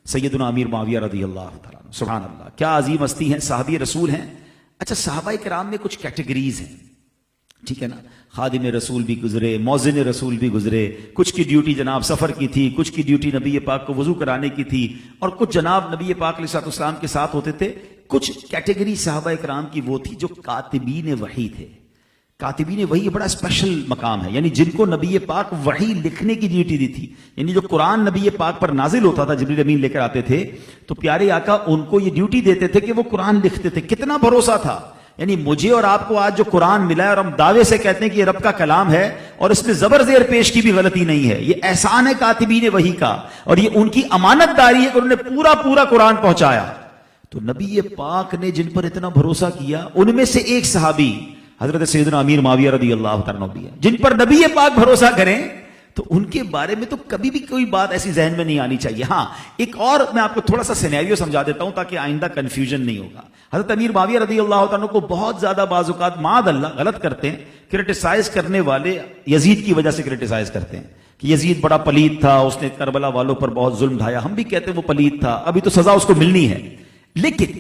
سیدنا امیر معاویہ رضی اللہ تعالیٰ عنہ، سبحان اللہ، کیا عظیم ہستی ہیں، صحابی رسول ہیں۔ اچھا، صحابہ کرام میں کچھ کیٹیگریز ہیں، ٹھیک ہے نا، خادم رسول بھی گزرے، موذن رسول بھی گزرے، کچھ کی ڈیوٹی جناب سفر کی تھی، کچھ کی ڈیوٹی نبی پاک کو وضو کرانے کی تھی، اور کچھ جناب نبی پاک علیہ الصلوۃ والسلام کے ساتھ ہوتے تھے۔ کچھ کیٹیگری صحابہ کرام کی وہ تھی جو کاتبین وحی تھے۔ کاتبین وحی بڑا اسپیشل مقام ہے، یعنی جن کو نبی پاک وحی لکھنے کی ڈیوٹی دی تھی، یعنی جو قرآن نبی پاک پر نازل ہوتا تھا، جبریل امین لے کر آتے تھے، تو پیارے آقا ان کو یہ ڈیوٹی دیتے تھے کہ وہ قرآن لکھتے تھے۔ کتنا بھروسہ تھا، یعنی مجھے اور آپ کو آج جو قرآن ملا ہے اور ہم دعوے سے کہتے ہیں کہ یہ رب کا کلام ہے اور اس میں زبر زیر پیش کی بھی غلطی نہیں ہے، یہ احسان ہے کاتبین وحی کا، اور یہ ان کی امانت داری ہے کہ انہوں نے پورا قرآن پہنچایا۔ تو نبی پاک نے جن پر اتنا بھروسہ کیا، ان میں سے ایک صحابی حضرت سیدنا امیر معاویہ رضی اللہ تعالیٰ عنہ بھی ہے۔ جن پر نبی پاک بھروسہ کریں تو ان کے بارے میں تو کبھی بھی کوئی بات ایسی ذہن میں نہیں آنی چاہیے۔ ہاں، ایک اور میں آپ کو تھوڑا سا سینیریو سمجھا دیتا ہوں تاکہ آئندہ کنفیوژن نہیں ہوگا۔ حضرت امیر معاویہ رضی اللہ تعالیٰ عنہ کو بہت زیادہ بعض اوقات معاذ اللہ غلط کرتے ہیں، کرٹیسائز کرنے والے یزید کی وجہ سے کرٹیسائز کرتے ہیں کہ یزید بڑا پلید تھا، اس نے کربلا والوں پر بہت ظلم ڈھایا۔ ہم بھی کہتے ہیں وہ پلید تھا، ابھی تو سزا اس کو ملنی ہے، لیکن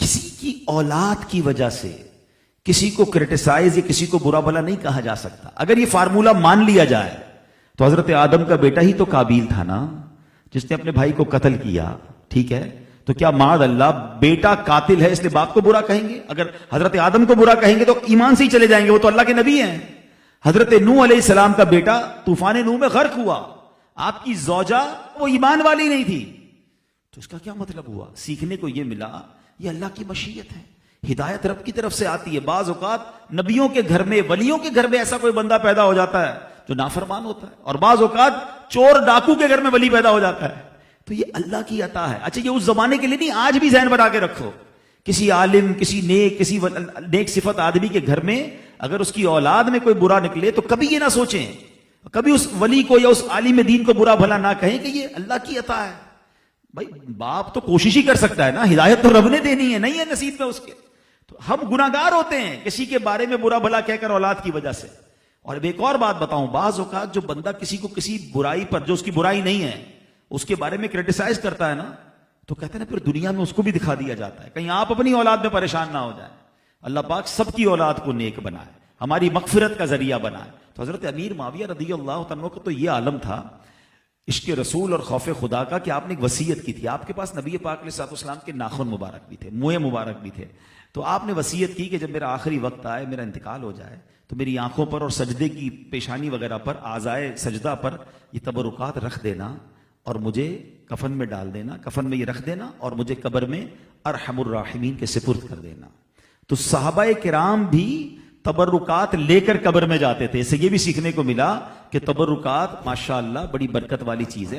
کسی کی اولاد کی وجہ سے کسی کو کرٹیسائز یا کسی کو برا بھلا نہیں کہا جا سکتا۔ اگر یہ فارمولہ مان لیا جائے تو حضرت آدم کا بیٹا ہی تو قابیل تھا نا، جس نے اپنے بھائی کو قتل کیا، ٹھیک ہے؟ تو کیا معاذ اللہ بیٹا قاتل ہے اس لیے باپ کو برا کہیں گے؟ اگر حضرت آدم کو برا کہیں گے تو ایمان سے ہی چلے جائیں گے، وہ تو اللہ کے نبی ہیں۔ حضرت نوح علیہ السلام کا بیٹا طوفان نوح میں غرق ہوا، آپ کی زوجہ وہ ایمان والی نہیں تھی، تو اس کا کیا مطلب ہوا؟ سیکھنے کو یہ ملا، یہ اللہ کی مشیت ہے، ہدایت رب کی طرف سے آتی ہے۔ بعض اوقات نبیوں کے گھر میں، ولیوں کے گھر میں ایسا کوئی بندہ پیدا ہو جاتا ہے جو نافرمان ہوتا ہے، اور بعض اوقات چور ڈاکو کے گھر میں ولی پیدا ہو جاتا ہے، تو یہ اللہ کی عطا ہے۔ اچھا، یہ اس زمانے کے لیے نہیں، آج بھی ذہن بنا کے رکھو، کسی عالم، کسی نیک صفت آدمی کے گھر میں اگر اس کی اولاد میں کوئی برا نکلے تو کبھی یہ نہ سوچیں، کبھی اس ولی کو یا اس عالم دین کو برا بھلا نہ کہیں کہ یہ اللہ کی عطا ہے۔ بھائی باپ تو کوشش ہی کر سکتا ہے نا، ہدایت تو رب نے دینی ہے، نہیں ہے نصیب میں اس کے۔ تو ہم گناہگار ہوتے ہیں کسی کے بارے میں برا بھلا کہہ کر اولاد کی وجہ سے۔ اور ایک اور بات بتاؤں، بعض اوقات جو بندہ کسی کو کسی برائی پر، جو اس کی برائی نہیں ہے، اس کے بارے میں کرٹیسائز کرتا ہے نا، تو کہتے ہیں نا پھر دنیا میں اس کو بھی دکھا دیا جاتا ہے، کہیں آپ اپنی اولاد میں پریشان نہ ہو جائیں۔ اللہ پاک سب کی اولاد کو نیک بنائے، ہماری مغفرت کا ذریعہ بنائے۔ تو حضرت امیر معاویہ رضی اللہ تعالیٰ عنہ کو تو یہ عالم تھا عشق رسول اور خوف خدا کا کہ آپ نے ایک وصیت کی تھی۔ آپ کے پاس نبی پاک علیہ الصلوۃ والسلام کے ناخن مبارک بھی تھے، منہ مبارک بھی تھے، تو آپ نے وصیت کی کہ جب میرا آخری وقت آئے، میرا انتقال ہو جائے، تو میری آنکھوں پر اور سجدے کی پیشانی وغیرہ پر، اعضائے سجدہ پر یہ تبرکات رکھ دینا اور مجھے کفن میں ڈال دینا، کفن میں یہ رکھ دینا اور مجھے قبر میں ارحم الراحمین کے سپرد کر دینا۔ تو صحابہ کرام بھی تبرکات لے کر قبر میں جاتے تھے۔ اس سے یہ بھی سیکھنے کو ملا کہ تبرکات ماشاءاللہ بڑی برکت والی چیز ہے۔